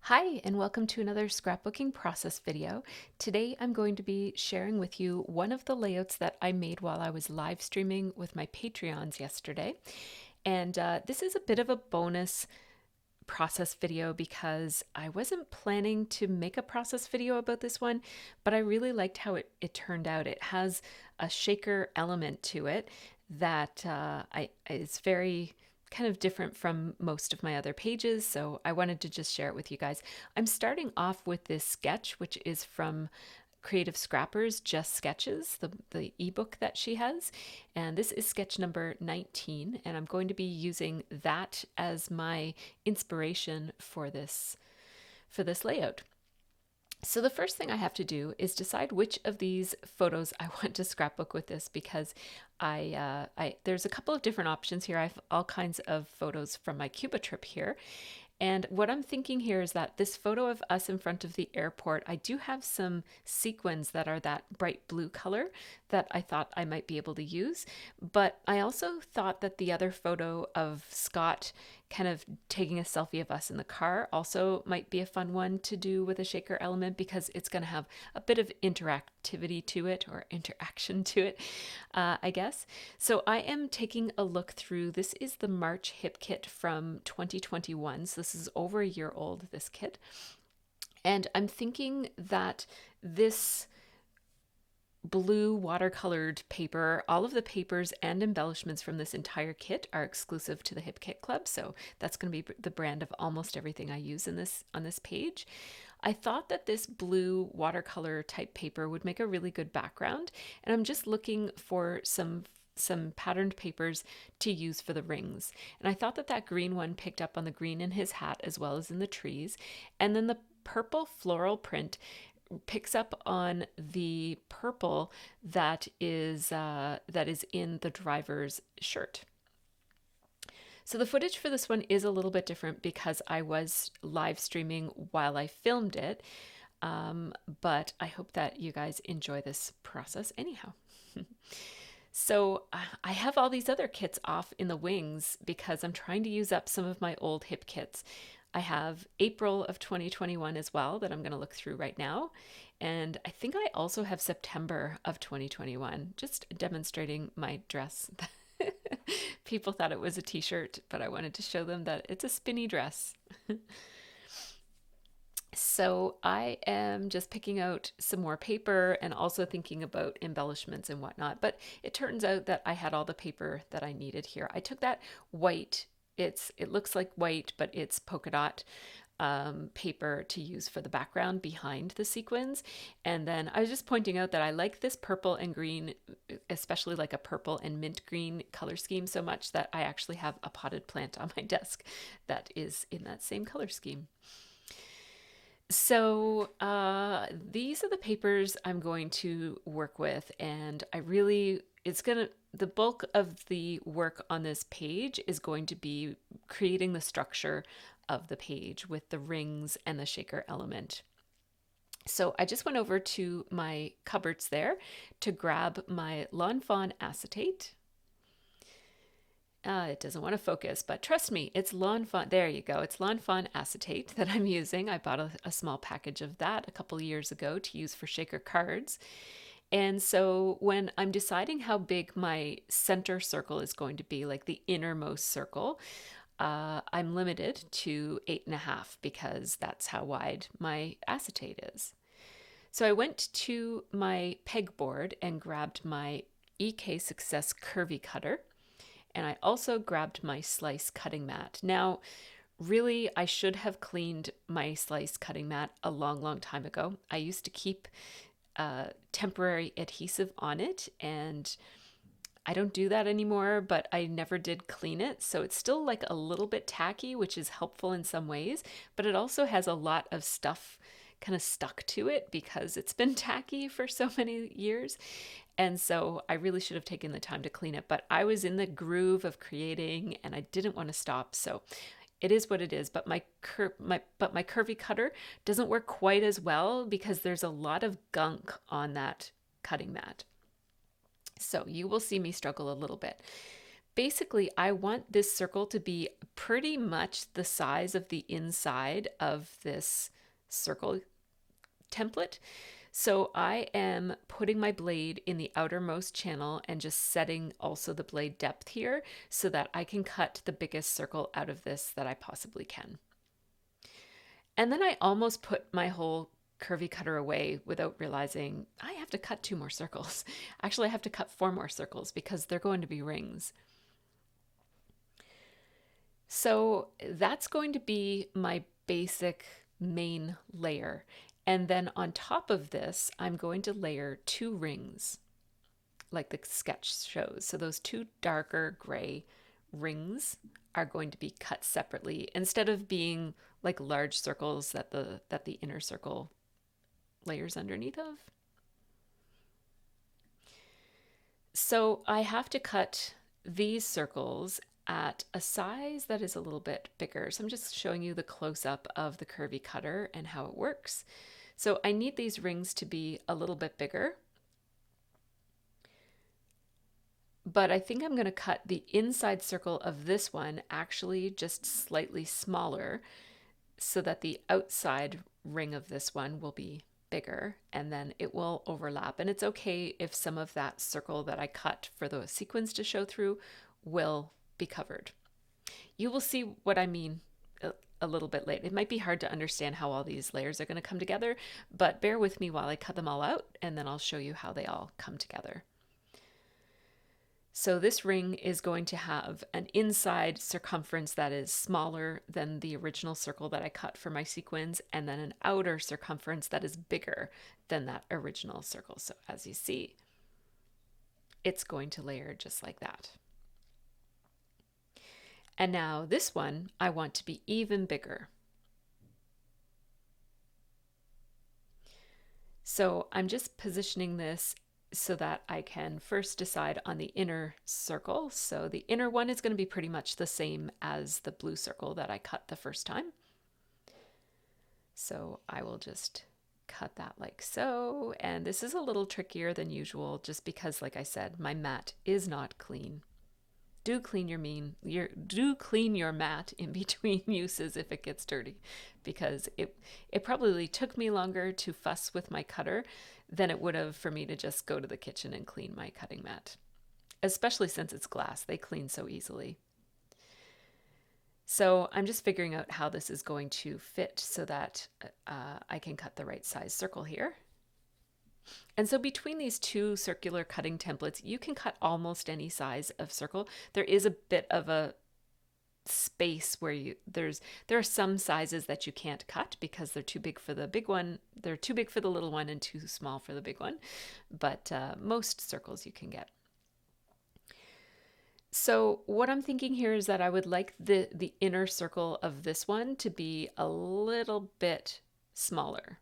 Hi, and welcome to another scrapbooking process video. Today I'm going to be sharing with you one of the layouts that I made while I was live streaming with my Patreons yesterday. And this is a bit of a bonus process video because I wasn't planning to make a process video about this one, but I really liked how it turned out. It has a shaker element to it that is very kind of different from most of my other pages, so I wanted to just share it with you guys. I'm starting off with this sketch, which is from Creative Scrapper's Just Sketches, the ebook that she has. And this is sketch number 19, and I'm going to be using that as my inspiration for this layout. So the first thing I have to do is decide which of these photos I want to scrapbook with this, because there's a couple of different options here. I have all kinds of photos from my Cuba trip here. And what I'm thinking here is that this photo of us in front of the airport, I do have some sequins that are that bright blue color that I thought I might be able to use. But I also thought that the other photo of Scott kind of taking a selfie of us in the car also might be a fun one to do with a shaker element, because it's going to have a bit of interactivity to it, or interaction to it, I guess. So I am taking a look through, this is the March hip kit from 2021. So this is over a year old, this kit. And I'm thinking that this blue watercolored paper, all of the papers and embellishments from this entire kit are exclusive to the Hip Kit Club, so that's going to be the brand of almost everything I use in this on this page. I thought that this blue watercolor type paper would make a really good background, and I'm just looking for some patterned papers to use for the rings. And I thought that that green one picked up on the green in his hat as well as in the trees, and then the purple floral print picks up on the purple that is in the driver's shirt. So the footage for this one is a little bit different because I was live streaming while I filmed it, but I hope that you guys enjoy this process anyhow. So I have all these other kits off in the wings because I'm trying to use up some of my old hip kits. I have April of 2021 as well that I'm going to look through right now. And I think I also have September of 2021, just demonstrating my dress. People thought it was a t-shirt, but I wanted to show them that it's a spinny dress. So I am just picking out some more paper and also thinking about embellishments and whatnot. But it turns out that I had all the paper that I needed here. I took that white, it looks like white, but it's polka dot paper to use for the background behind the sequins. And then I was just pointing out that I like this purple and green, especially like a purple and mint green color scheme, so much that I actually have a potted plant on my desk that is in that same color scheme. So these are the papers I'm going to work with, and the bulk of the work on this page is going to be creating the structure of the page with the rings and the shaker element. So I just went over to my cupboards there to grab my Lawn Fawn acetate. It doesn't want to focus, but trust me, it's Lawn Fawn. There you go. It's Lawn Fawn acetate that I'm using. I bought a small package of that a couple years ago to use for shaker cards. And so when I'm deciding how big my center circle is going to be, like the innermost circle, I'm limited to 8.5 because that's how wide my acetate is. So I went to my pegboard and grabbed my EK Success Curvy Cutter. And I also grabbed my slice cutting mat. Now, really, I should have cleaned my slice cutting mat a long time ago. I used to keep temporary adhesive on it, and I don't do that anymore, but I never did clean it. So it's still like a little bit tacky, which is helpful in some ways, but it also has a lot of stuff kind of stuck to it because it's been tacky for so many years. And so I really should have taken the time to clean it, but I was in the groove of creating and I didn't want to stop. So it is what it is, but my curvy cutter doesn't work quite as well because there's a lot of gunk on that cutting mat. So you will see me struggle a little bit. basically I want this circle to be pretty much the size of the inside of this circle template. So I am putting my blade in the outermost channel and just setting also the blade depth here so that I can cut the biggest circle out of this that I possibly can. And then I almost put my whole curvy cutter away without realizing I have to cut 2 more circles. Actually, I have to cut 4 more circles because they're going to be rings. So that's going to be my basic main layer. And then on top of this, I'm going to layer 2 rings like the sketch shows. So those 2 darker gray rings are going to be cut separately instead of being like large circles that the inner circle layers underneath of. So I have to cut these circles at a size that is a little bit bigger. So I'm just showing you the close-up of the curvy cutter and how it works. So I need these rings to be a little bit bigger, but I think I'm going to cut the inside circle of this one actually just slightly smaller so that the outside ring of this one will be bigger, and then it will overlap. And it's okay if some of that circle that I cut for the sequins to show through will be covered. You will see what I mean a little bit later. It might be hard to understand how all these layers are going to come together, but bear with me while I cut them all out, and then I'll show you how they all come together. So this ring is going to have an inside circumference that is smaller than the original circle that I cut for my sequins, and then an outer circumference that is bigger than that original circle. So as you see, it's going to layer just like that. And now this one, I want to be even bigger. So I'm just positioning this so that I can first decide on the inner circle. So the inner one is going to be pretty much the same as the blue circle that I cut the first time. So I will just cut that like so. And this is a little trickier than usual just because, like I said, my mat is not clean. Do clean your mat in between uses if it gets dirty, because it probably took me longer to fuss with my cutter than it would have for me to just go to the kitchen and clean my cutting mat, especially since it's glass. They clean so easily. So I'm just figuring out how this is going to fit so that I can cut the right size circle here. And so between these 2 circular cutting templates, you can cut almost any size of circle. There is a bit of a space where there are some sizes that you can't cut because they're too big for the big one. They're too big for the little one and too small for the big one. But most circles you can get. So what I'm thinking here is that I would like the inner circle of this one to be a little bit smaller.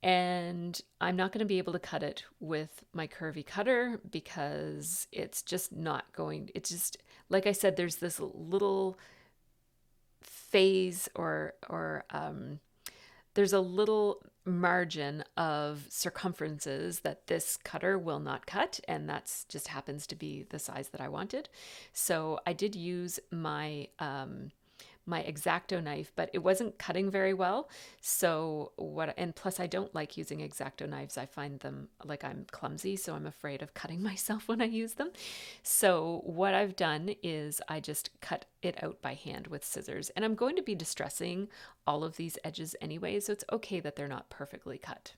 And I'm not going to be able to cut it with my curvy cutter because it's just not going, it's just, like I said, there's this little phase or there's a little margin of circumferences that this cutter will not cut, and that's just happens to be the size that I wanted. So I did use my my X-Acto knife, but it wasn't cutting very well. So and plus I don't like using X-Acto knives. I find them like I'm clumsy, so I'm afraid of cutting myself when I use them. So what I've done is I just cut it out by hand with scissors, and I'm going to be distressing all of these edges anyway, so it's okay that they're not perfectly cut.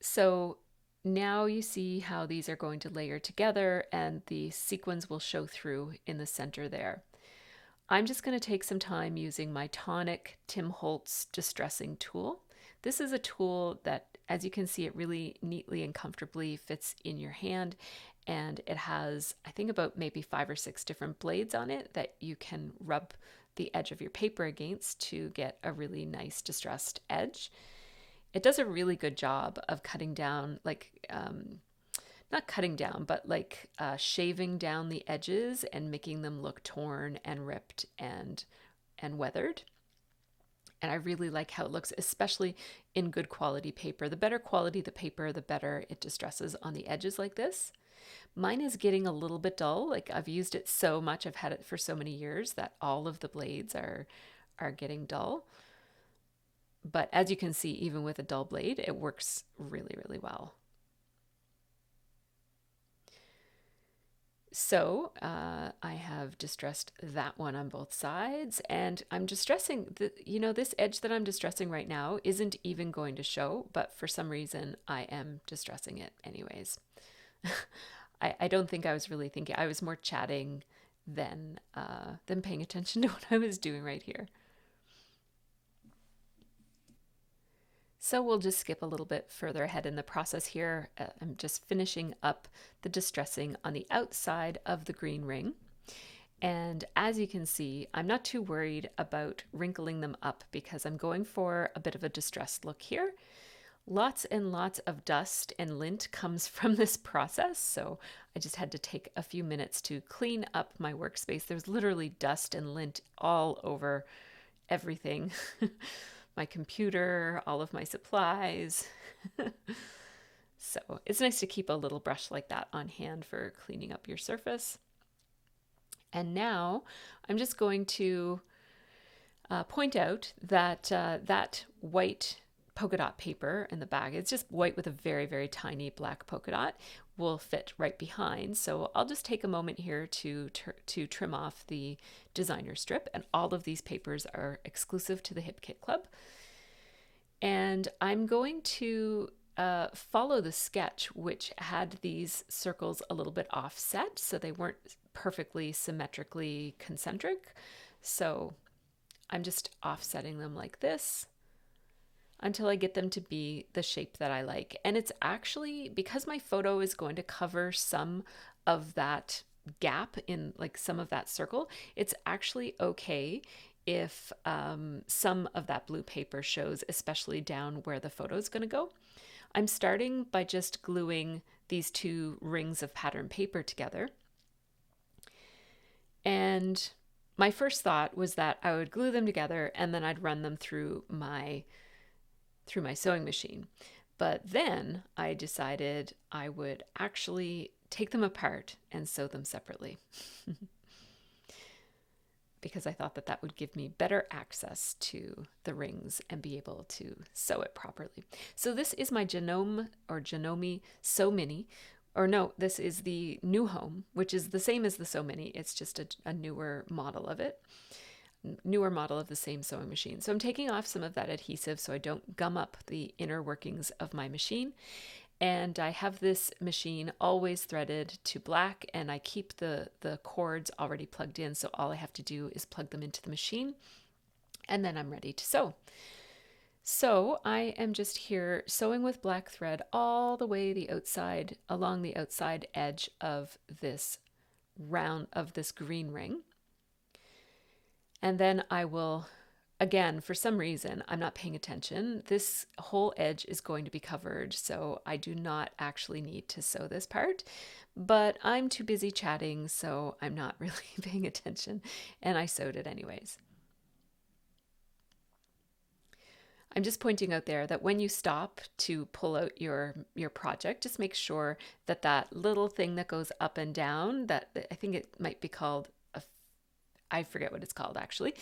So now you see how these are going to layer together and the sequins will show through in the center there. I'm just going to take some time using my Tonic Tim Holtz distressing tool. This is a tool that, as you can see, it really neatly and comfortably fits in your hand, and it has, I think, about maybe 5 or 6 different blades on it that you can rub the edge of your paper against to get a really nice distressed edge. It does a really good job of cutting down, like, not cutting down, but like shaving down the edges and making them look torn and ripped and weathered. And I really like how it looks, especially in good quality paper. The better quality the paper, the better it distresses on the edges like this. Mine is getting a little bit dull. Like I've used it so much, I've had it for so many years that all of the blades are getting dull. But as you can see, even with a dull blade, it works really, really well. So I have distressed that one on both sides, and I'm distressing this edge that I'm distressing right now isn't even going to show, but for some reason I am distressing it anyways. I don't think I was really thinking. I was more chatting than paying attention to what I was doing right here. So we'll just skip a little bit further ahead in the process here. I'm just finishing up the distressing on the outside of the green ring. And as you can see, I'm not too worried about wrinkling them up because I'm going for a bit of a distressed look here. Lots and lots of dust and lint comes from this process, so I just had to take a few minutes to clean up my workspace. There's literally dust and lint all over everything. My computer, all of my supplies. So it's nice to keep a little brush like that on hand for cleaning up your surface. And now I'm just going to point out that that white polka dot paper in the bag, it's just white with a very, very tiny black polka dot, will fit right behind. So I'll just take a moment here to trim off the designer strip, and all of these papers are exclusive to the Hip Kit Club. And I'm going to follow the sketch, which had these circles a little bit offset, so they weren't perfectly symmetrically concentric. So I'm just offsetting them like this until I get them to be the shape that I like. And it's actually, because my photo is going to cover some of that gap in like some of that circle, it's actually okay if some of that blue paper shows, especially down where the photo is going to go. I'm starting by just gluing these two rings of pattern paper together. And my first thought was that I would glue them together and then I'd run them through my sewing machine. But then I decided I would actually take them apart and sew them separately. Because I thought that that would give me better access to the rings and be able to sew it properly. So this is my Genome or Janome Sew Mini, or no, this is the New Home, which is the same as the Sew Mini. It's just a newer model of it, newer model of the same sewing machine. So I'm taking off some of that adhesive so I don't gum up the inner workings of my machine. And I have this machine always threaded to black, and I keep the cords already plugged in, so all I have to do is plug them into the machine, and then I'm ready to sew. So I am just here sewing with black thread all the way the outside, along the outside edge of this green ring. And then I will, again, for some reason, I'm not paying attention. This whole edge is going to be covered, so I do not actually need to sew this part, but I'm too busy chatting, so I'm not really paying attention, and I sewed it anyways. I'm just pointing out there that when you stop to pull out your project, just make sure that that little thing that goes up and down, that I think it might be called, I forget what it's called actually,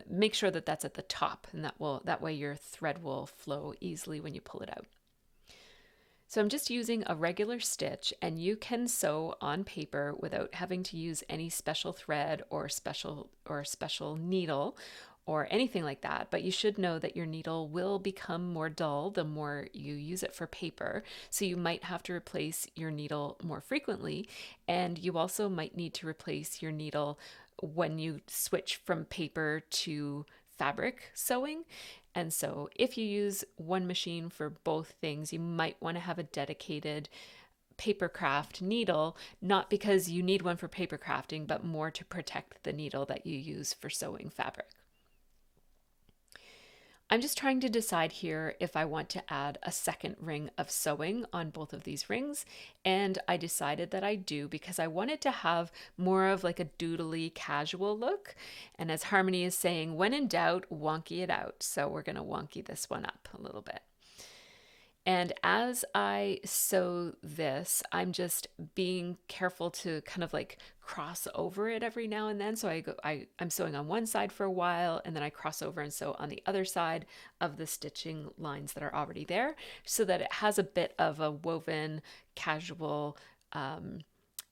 make sure that that's at the top, and that way your thread will flow easily when you pull it out. So I'm just using a regular stitch, and you can sew on paper without having to use any special thread or special needle or anything like that, but you should know that your needle will become more dull the more you use it for paper, so you might have to replace your needle more frequently, and you also might need to replace your needle when you switch from paper to fabric sewing. And so if you use one machine for both things, you might want to have a dedicated papercraft needle, not because you need one for paper crafting, but more to protect the needle that you use for sewing fabric. I'm just trying to decide here if I want to add a second ring of sewing on both of these rings. And I decided that I do because I wanted to have more of like a doodly casual look. And as Harmony is saying, when in doubt, wonky it out. So we're going to wonky this one up a little bit. And as I sew this, I'm just being careful to kind of like cross over it every now and then. So I'm sewing on one side for a while, and then I cross over and sew on the other side of the stitching lines that are already there, so that it has a bit of a woven, casual,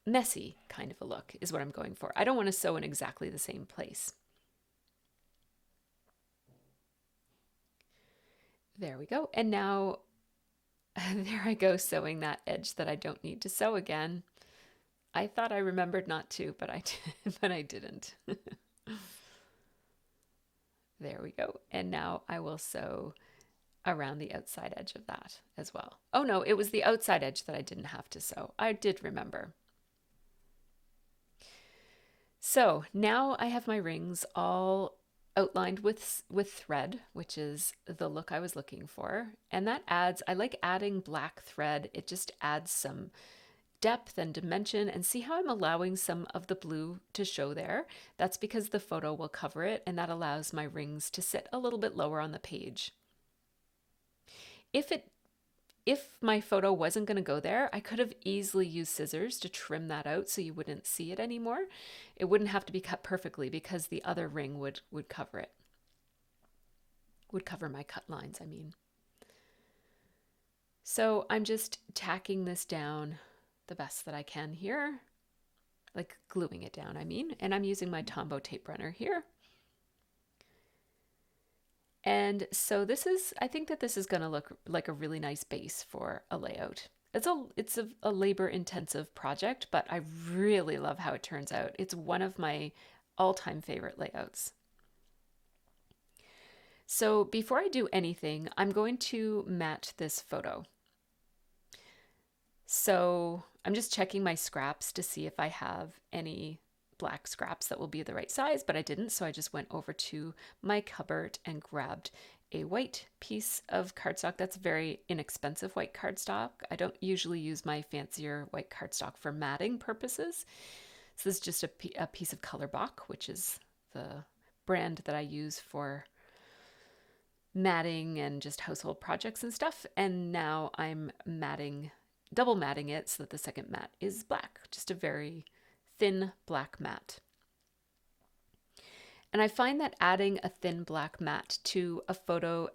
messy kind of a look is what I'm going for. I don't want to sew in exactly the same place. There we go. And now there I go, sewing that edge that I don't need to sew again. I thought I remembered not to, but I didn't. There we go. And now I will sew around the outside edge of that as well. Oh no, it was the outside edge that I didn't have to sew. I did remember. So now I have my rings all outlined with thread, which is the look I was looking for. And that adds, I like adding black thread. It just adds some depth and dimension. And see how I'm allowing some of the blue to show there? That's because the photo will cover it, and that allows my rings to sit a little bit lower on the page. If my photo wasn't going to go there, I could have easily used scissors to trim that out so you wouldn't see it anymore. It wouldn't have to be cut perfectly because the other ring would cover it. Would cover my cut lines, I mean. So I'm just tacking this down the best that I can here. Like gluing it down, I mean. And I'm using my Tombow tape runner here. And so I think that this is going to look like a really nice base for a layout. It's a labor intensive project, but I really love how it turns out. It's one of my all-time favorite layouts. So before I do anything, I'm going to mat this photo. So I'm just checking my scraps to see if I have any black scraps that will be the right size, but I didn't, so I just went over to my cupboard and grabbed a white piece of cardstock. That's very inexpensive white cardstock. I don't usually use my fancier white cardstock for matting purposes. So this is just a piece of Colorbach, which is the brand that I use for matting and just household projects and stuff. And now I'm double matting it so that the second mat is black, just a very thin black mat. And I find that adding a thin black mat to a photo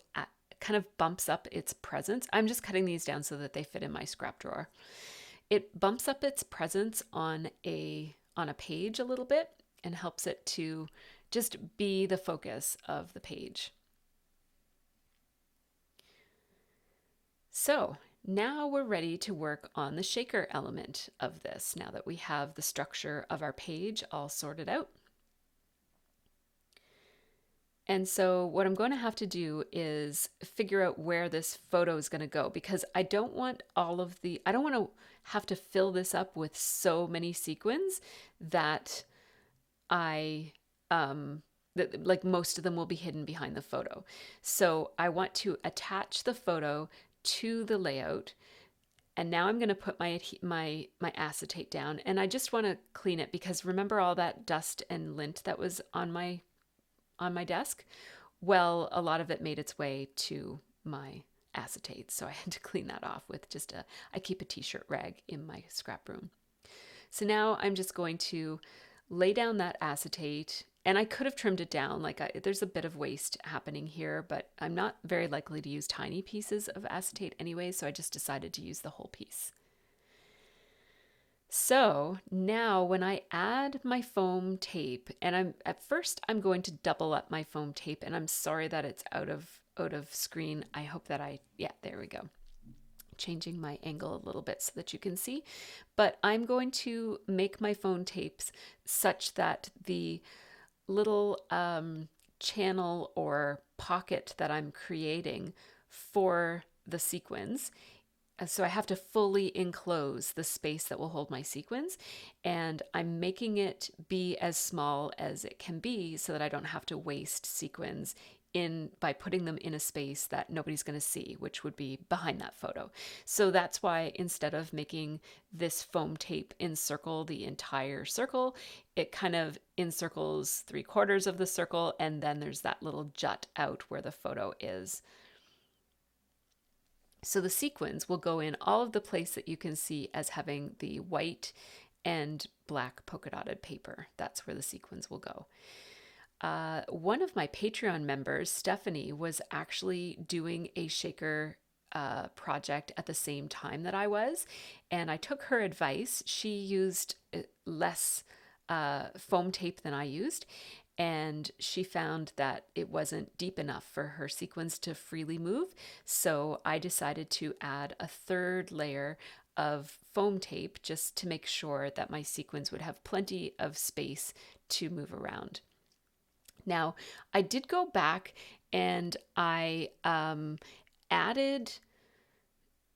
kind of bumps up its presence. I'm just cutting these down so that they fit in my scrap drawer. It bumps up its presence on a page a little bit and helps it to just be the focus of the page. So now we're ready to work on the shaker element of this, now that we have the structure of our page all sorted out. And so what I'm going to have to do is figure out where this photo is going to go, because I don't want I don't want to have to fill this up with so many sequins that like most of them will be hidden behind the photo. So I want to attach the photo to the layout. And now I'm going to put my acetate down, and I just want to clean it because remember all that dust and lint that was on my desk? Well, a lot of it made its way to my acetate, so I had to clean that off with I keep a t-shirt rag in my scrap room. So now I'm just going to lay down that acetate, and I could have trimmed it down. There's a bit of waste happening here, but I'm not very likely to use tiny pieces of acetate anyway, so I just decided to use the whole piece. So now when I add my foam tape, and at first I'm going to double up my foam tape, and I'm sorry that it's out of screen. I hope that yeah, there we go. Changing my angle a little bit so that you can see, but I'm going to make my foam tapes such that the little channel or pocket that I'm creating for the sequins, so I have to fully enclose the space that will hold my sequins, and I'm making it be as small as it can be so that I don't have to waste sequins in by putting them in a space that nobody's going to see, which would be behind that photo. So that's why instead of making this foam tape encircle the entire circle, it kind of encircles 3/4 of the circle, and then there's that little jut out where the photo is. So the sequins will go in all of the place that you can see as having the white and black polka dotted paper. That's where the sequins will go. One of my Patreon members, Stephanie, was actually doing a shaker project at the same time that I was, and I took her advice. She used less foam tape than I used, and she found that it wasn't deep enough for her sequins to freely move. So I decided to add a third layer of foam tape just to make sure that my sequins would have plenty of space to move around. Now, I did go back and I added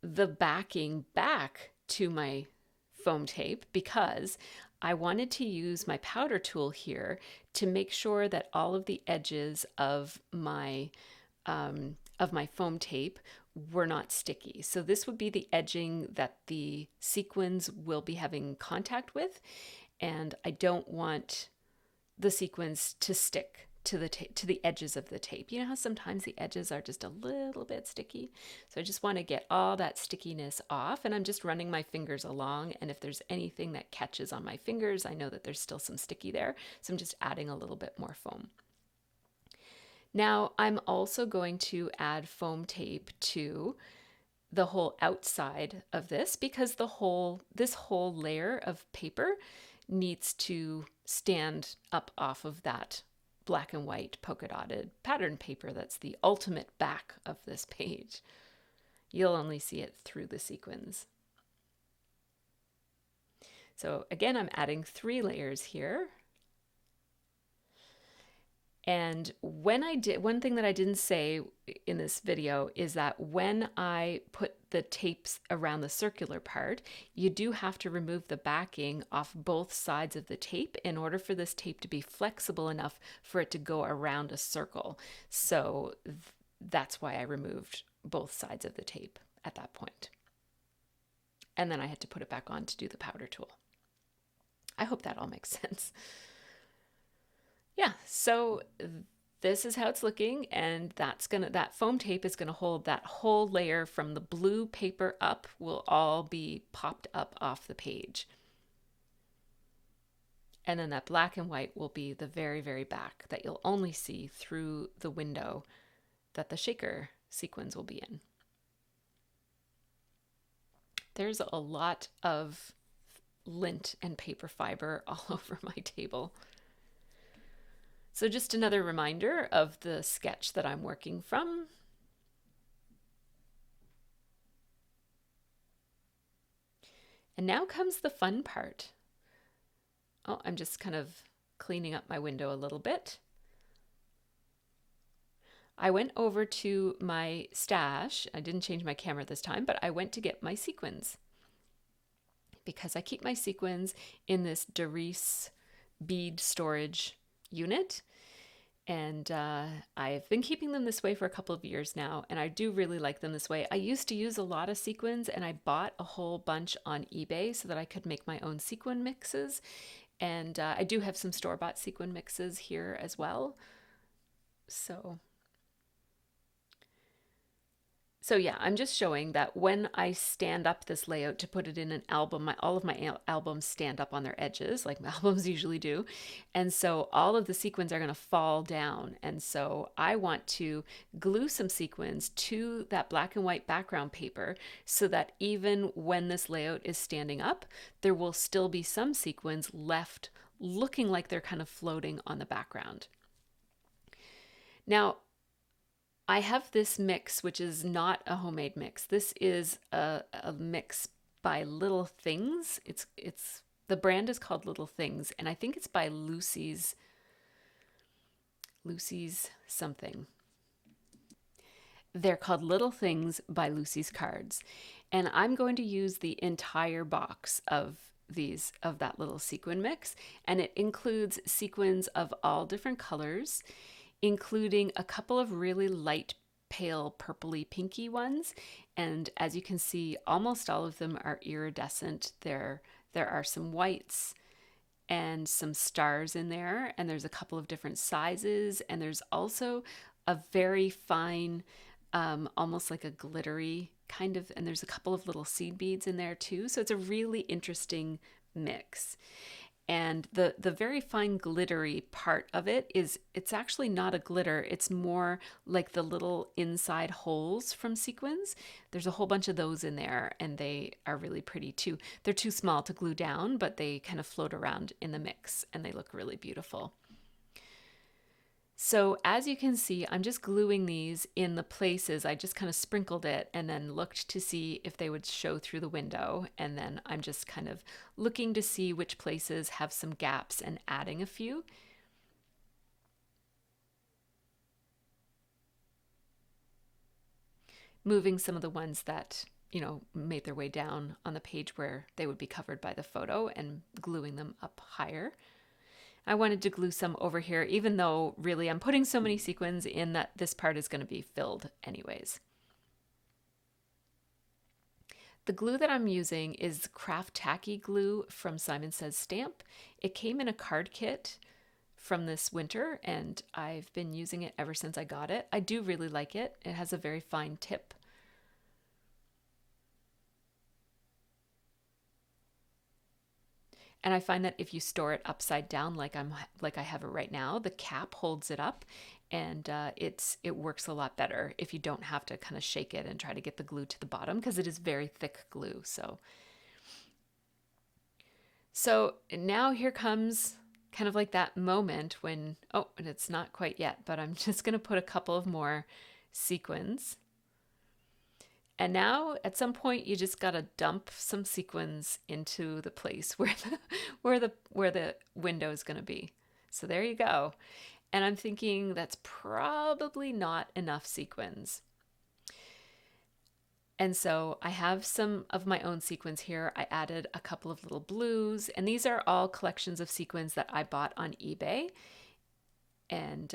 the backing back to my foam tape because I wanted to use my powder tool here to make sure that all of the edges of my foam tape were not sticky. So this would be the edging that the sequins will be having contact with, and I don't want the sequins to stick to the edges of the tape. You know how sometimes the edges are just a little bit sticky? So I just want to get all that stickiness off, and I'm just running my fingers along, and if there's anything that catches on my fingers, I know that there's still some sticky there, so I'm just adding a little bit more foam. Now I'm also going to add foam tape to the whole outside of this because this whole layer of paper needs to stand up off of that black and white polka dotted pattern paper that's the ultimate back of this page. You'll only see it through the sequins. So again, I'm adding 3 layers here. And one thing that I didn't say in this video is that when I put the tapes around the circular part, you do have to remove the backing off both sides of the tape in order for this tape to be flexible enough for it to go around a circle. So that's why I removed both sides of the tape at that point. And then I had to put it back on to do the powder tool. I hope that all makes sense. Yeah, so this is how it's looking, and that foam tape is gonna hold that whole layer from the blue paper up, will all be popped up off the page. And then that black and white will be the very, very back that you'll only see through the window that the shaker sequins will be in. There's a lot of lint and paper fiber all over my table. So just another reminder of the sketch that I'm working from. And now comes the fun part. Oh, I'm just kind of cleaning up my window a little bit. I went over to my stash. I didn't change my camera this time, but I went to get my sequins because I keep my sequins in this Doris bead storage unit. And I've been keeping them this way for a couple of years now, and I do really like them this way. I used to use a lot of sequins, and I bought a whole bunch on eBay so that I could make my own sequin mixes. And I do have some store-bought sequin mixes here as well. So yeah, I'm just showing that when I stand up this layout to put it in an album, all of my albums stand up on their edges, like my albums usually do. And so all of the sequins are going to fall down. And so I want to glue some sequins to that black and white background paper so that even when this layout is standing up, there will still be some sequins left looking like they're kind of floating on the background. Now, I have this mix, which is not a homemade mix. This is a mix by Little Things. The brand is called Little Things, and I think it's by Lucy's something. They're called Little Things by Lucy's Cards, and I'm going to use the entire box of that little sequin mix, and it includes sequins of all different colors. including a couple of really light pale purpley pinky ones. And as you can see, almost all of them are iridescent. There are some whites and some stars in there, and there's a couple of different sizes, and there's also a very fine, almost like a glittery kind of, and there's a couple of little seed beads in there too. So it's a really interesting mix. And the very fine glittery part of it is, it's actually not a glitter. It's more like the little inside holes from sequins. There's a whole bunch of those in there, and they are really pretty too. They're too small to glue down, but they kind of float around in the mix and they look really beautiful. So as you can see, I'm just gluing these in the places. I just kind of sprinkled it and then looked to see if they would show through the window. And then I'm just kind of looking to see which places have some gaps and adding a few. Moving some of the ones that, you know, made their way down on the page where they would be covered by the photo and gluing them up higher. I wanted to glue some over here, even though really I'm putting so many sequins in that this part is going to be filled anyways. The glue that I'm using is Craft Tacky glue from Simon Says Stamp. It came in a card kit from this winter, and I've been using it ever since I got it. I do really like it. It has a very fine tip. And I find that if you store it upside down like I have it right now, the cap holds it up, and it works a lot better if you don't have to kind of shake it and try to get the glue to the bottom, because it is very thick glue. So now here comes kind of like that moment when, oh, and it's not quite yet, but I'm just going to put a couple of more sequins. And now at some point you just got to dump some sequins into the place where the window is going to be. So there you go. And I'm thinking that's probably not enough sequins. And so I have some of my own sequins here. I added a couple of little blues, and these are all collections of sequins that I bought on eBay. And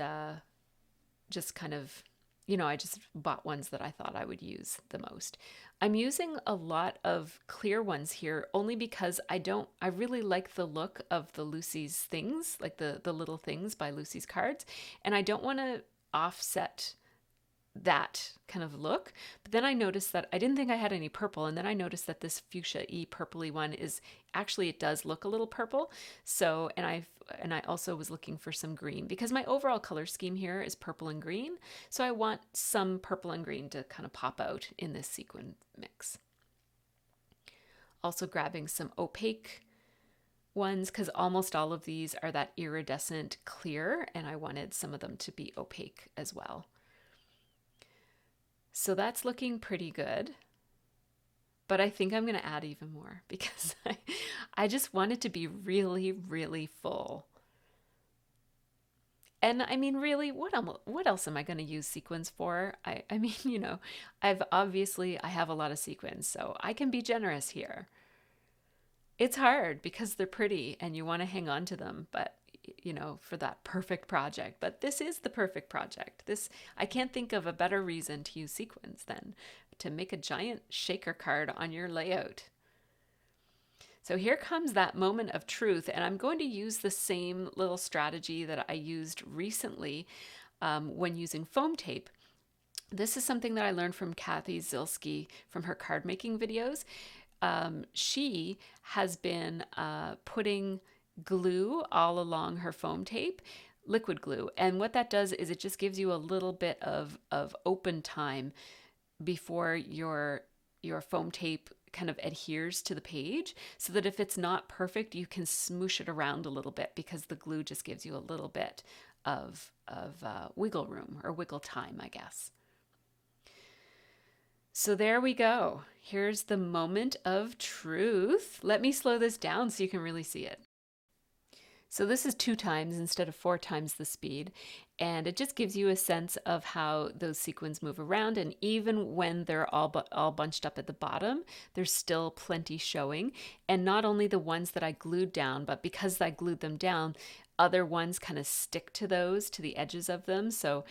just kind of, you know, I just bought ones that I thought I would use the most. I'm using a lot of clear ones here only because I really like the look of the Lucy's things, like the little things by Lucy's Cards, and I don't want to offset that kind of look. But then I noticed that I didn't think I had any purple, and then I noticed that this fuchsia-y purpley one is actually, it does look a little purple. So, and I also was looking for some green because my overall color scheme here is purple and green. So I want some purple and green to kind of pop out in this sequin mix. Also grabbing some opaque ones because almost all of these are that iridescent clear, and I wanted some of them to be opaque as well. So that's looking pretty good, but I think I'm going to add even more because I just want it to be really, really full. And I mean, really, what else am I going to use sequins for? I mean, you know, I have a lot of sequins, so I can be generous here. It's hard because they're pretty and you want to hang on to them, but you know, for that perfect project. But this is the perfect project. I can't think of a better reason to use sequins than to make a giant shaker card on your layout. So here comes that moment of truth, and I'm going to use the same little strategy that I used recently when using foam tape. This is something that I learned from Kathy Zilski from her card making videos. She has been putting glue all along her foam tape, liquid glue, and what that does is it just gives you a little bit of open time before your foam tape kind of adheres to the page, so that if it's not perfect you can smoosh it around a little bit because the glue just gives you a little bit of wiggle room or wiggle time, I guess. So there we go. Here's the moment of truth. Let me slow this down so you can really see it. So this is 2 times instead of 4 times the speed. and it just gives you a sense of how those sequins move around. And even when they're all bunched up at the bottom, there's still plenty showing. And not only the ones that I glued down, but because I glued them down, other ones kind of stick to those, to the edges of them. So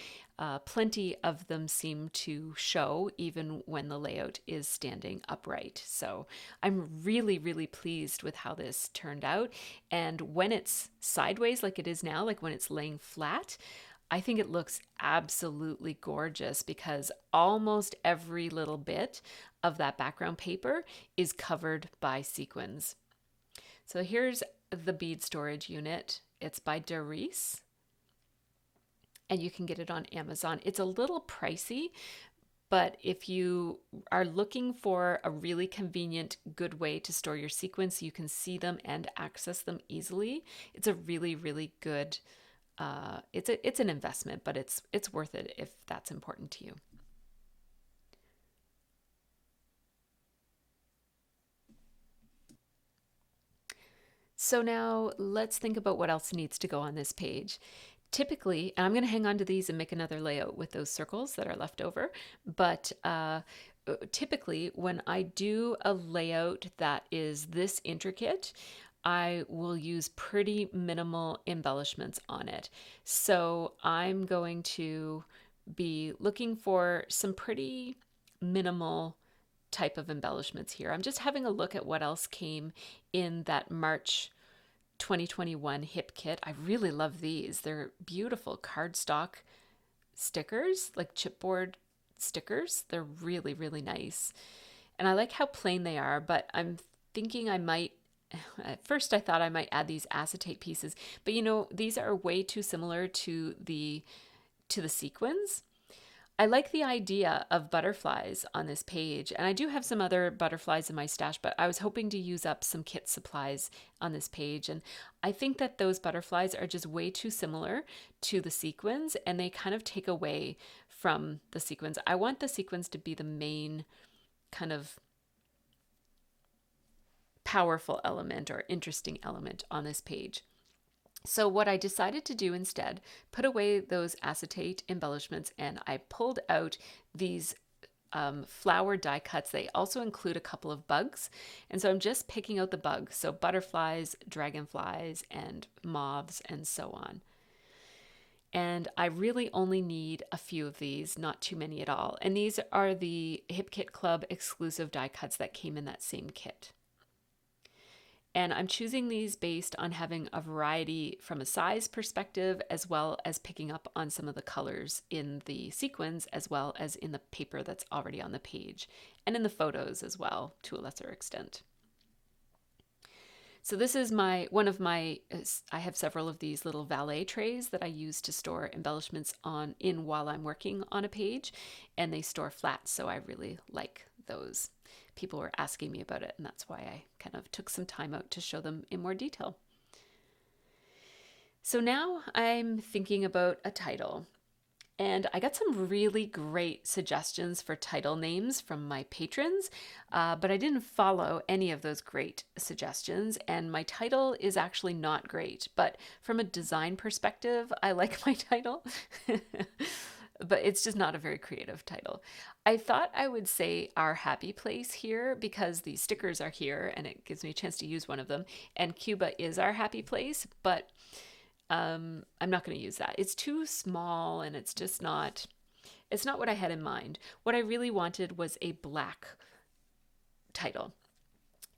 plenty of them seem to show even when the layout is standing upright. So I'm really, really pleased with how this turned out. And when it's sideways like it is now, like when it's laying flat, I think it looks absolutely gorgeous because almost every little bit of that background paper is covered by sequins. So here's the bead storage unit. It's by Doris, and you can get it on Amazon. It's a little pricey, but if you are looking for a really convenient, good way to store your sequins so you can see them and access them easily, it's a really, really good, it's an investment, but it's worth it if that's important to you. So now let's think about what else needs to go on this page. Typically, and I'm going to hang on to these and make another layout with those circles that are left over, but typically when I do a layout that is this intricate, I will use pretty minimal embellishments on it. So I'm going to be looking for some pretty minimal type of embellishments here. I'm just having a look at what else came in that March 2021 hip kit. I really love these. They're beautiful cardstock stickers, like chipboard stickers. They're really, really nice. And I like how plain they are, but I'm thinking I might, at first I thought I might add these acetate pieces, but you know, these are way too similar to the sequins. I like the idea of butterflies on this page, and I do have some other butterflies in my stash, but I was hoping to use up some kit supplies on this page, and I think that those butterflies are just way too similar to the sequins, and they kind of take away from the sequins. I want the sequins to be the main kind of powerful element or interesting element on this page. So what I decided to do instead, put away those acetate embellishments, and I pulled out these flower die cuts. They also include a couple of bugs. And so I'm just picking out the bugs. So butterflies, dragonflies, and moths, and so on. And I really only need a few of these, not too many at all. And these are the Hip Kit Club exclusive die cuts that came in that same kit. And I'm choosing these based on having a variety from a size perspective, as well as picking up on some of the colors in the sequins, as well as in the paper that's already on the page, and in the photos as well, to a lesser extent. So this is I have several of these little valet trays that I use to store embellishments in while I'm working on a page, and they store flat, so I really like those. People were asking me about it, and that's why I kind of took some time out to show them in more detail. So now I'm thinking about a title, and I got some really great suggestions for title names from my patrons, but I didn't follow any of those great suggestions, and my title is actually not great, but from a design perspective, I like my title. But it's just not a very creative title. I thought I would say Our Happy Place here because the stickers are here and it gives me a chance to use one of them. And Cuba is our happy place, but I'm not going to use that. It's too small and it's not what I had in mind. What I really wanted was a black title.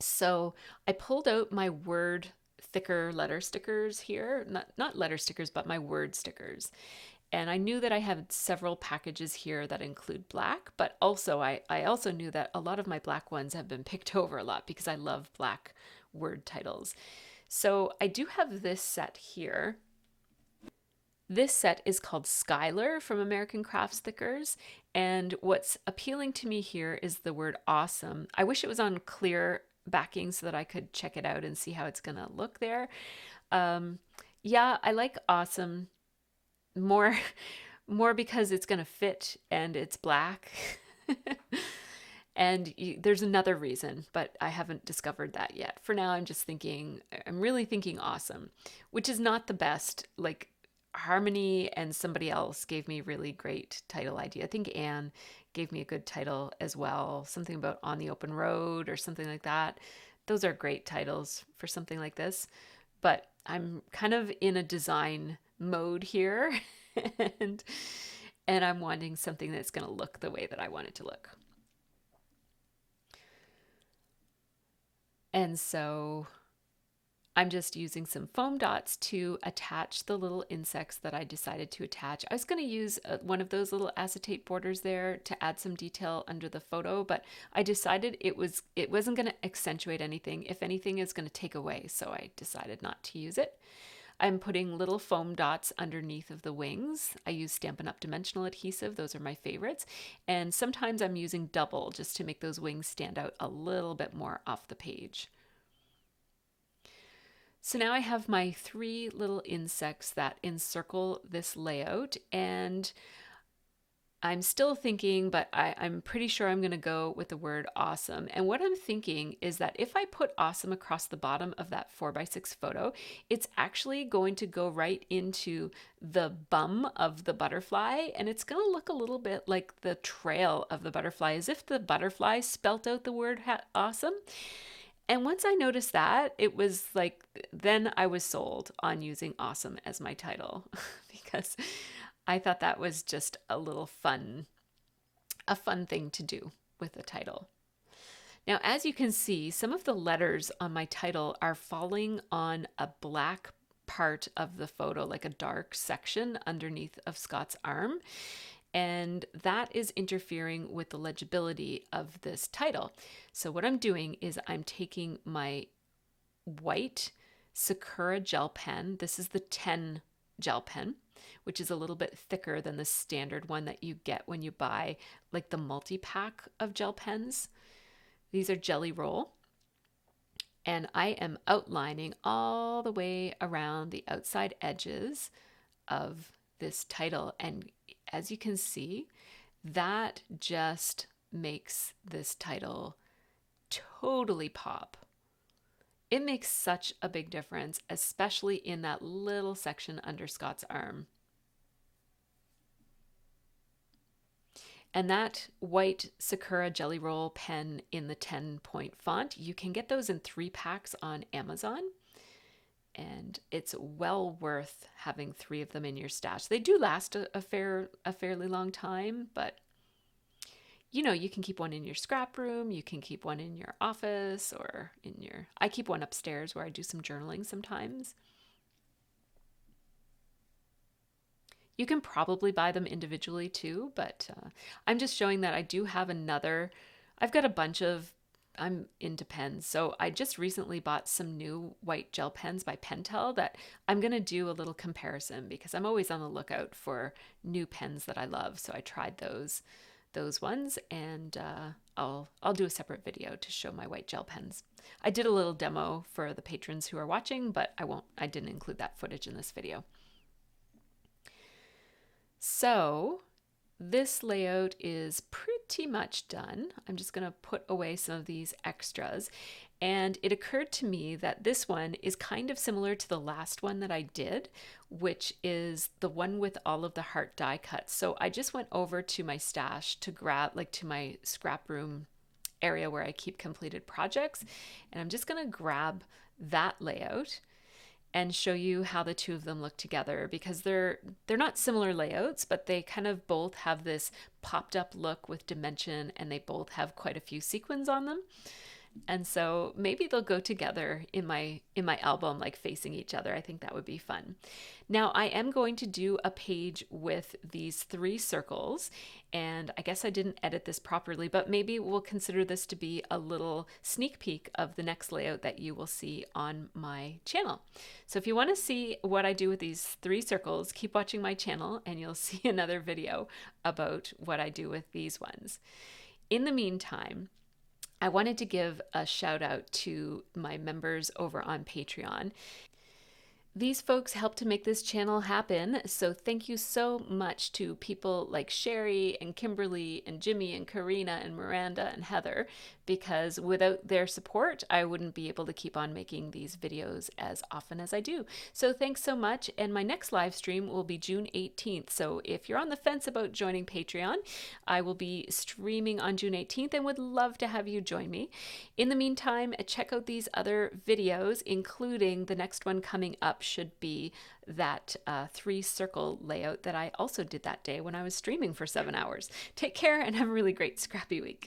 So I pulled out my word thicker letter stickers here, not letter stickers, but my word stickers. And I knew that I had several packages here that include black, but also I also knew that a lot of my black ones have been picked over a lot because I love black word titles. So I do have this set here. This set is called Skylar from American Crafts Stickers. And what's appealing to me here is the word awesome. I wish it was on clear backing so that I could check it out and see how it's going to look there. Yeah, I like awesome more because it's going to fit and it's black. And there's another reason, but I haven't discovered that yet. For now, I'm really thinking awesome, which is not the best like Harmony and somebody else gave me a really great title idea. I think Anne gave me a good title as well, something about On the Open Road or something like that. Those are great titles for something like this, but I'm kind of in a design mode here and and I'm wanting something that's going to look the way that I want it to look. And so I'm just using some foam dots to attach the little insects that I decided to attach. I was going to use one of those little acetate borders there to add some detail under the photo, but I decided it wasn't going to accentuate anything. If anything, it's going to take away, so I decided not to use it. I'm putting little foam dots underneath of the wings. I use Stampin' Up! Dimensional adhesive. Those are my favorites. And sometimes I'm using double just to make those wings stand out a little bit more off the page. So now I have my 3 little insects that encircle this layout, and I'm still thinking, but I'm pretty sure I'm going to go with the word awesome. And what I'm thinking is that if I put awesome across the bottom of that 4x6 photo, it's actually going to go right into the bum of the butterfly, and it's going to look a little bit like the trail of the butterfly, as if the butterfly spelt out the word awesome. And once I noticed that, it was like, then I was sold on using awesome as my title because I thought that was just a fun thing to do with a title. Now, as you can see, some of the letters on my title are falling on a black part of the photo, like a dark section underneath of Scott's arm. And that is interfering with the legibility of this title. So what I'm doing is I'm taking my white Sakura gel pen. This is the 10 gel pen, which is a little bit thicker than the standard one that you get when you buy like the multi-pack of gel pens. These are Jelly Roll. And I am outlining all the way around the outside edges of this title. And as you can see, that just makes this title totally pop. It makes such a big difference, especially in that little section under Scott's arm. And that white Sakura Jelly Roll pen in the 10-point font, you can get those in 3 packs on Amazon. And it's well worth having 3 of them in your stash. They do last a fairly long time, but you know, you can keep one in your scrap room, you can keep one in your office or I keep one upstairs where I do some journaling sometimes. You can probably buy them individually too, but I'm just showing that I do have I've got a bunch of, I'm into pens. So I just recently bought some new white gel pens by Pentel that I'm going to do a little comparison because I'm always on the lookout for new pens that I love. So I tried those ones, and I'll do a separate video to show my white gel pens. I did a little demo for the patrons who are watching, but I didn't include that footage in this video. So this layout is pretty much done. I'm just going to put away some of these extras. And it occurred to me that this one is kind of similar to the last one that I did, which is the one with all of the heart die cuts. So I just went over to my stash to grab, like to my scrap room area where I keep completed projects. And I'm just going to grab that layout and show you how the 2 of them look together, because they're not similar layouts, but they kind of both have this popped up look with dimension, and they both have quite a few sequins on them. And so maybe they'll go together in my album, like facing each other. I think that would be fun. Now I am going to do a page with these 3 circles, and I guess I didn't edit this properly, but maybe we'll consider this to be a little sneak peek of the next layout that you will see on my channel. So if you want to see what I do with these 3 circles, keep watching my channel and you'll see another video about what I do with these ones. In the meantime, I wanted to give a shout out to my members over on Patreon. These folks helped to make this channel happen, so thank you so much to people like Sherry and Kimberly and Jimmy and Karina and Miranda and Heather, because without their support, I wouldn't be able to keep on making these videos as often as I do. So thanks so much, and my next live stream will be June 18th, so if you're on the fence about joining Patreon, I will be streaming on June 18th and would love to have you join me. In the meantime, check out these other videos, including the next one coming up should be that 3-circle layout that I also did that day when I was streaming for 7 hours. Take care and have a really great scrappy week.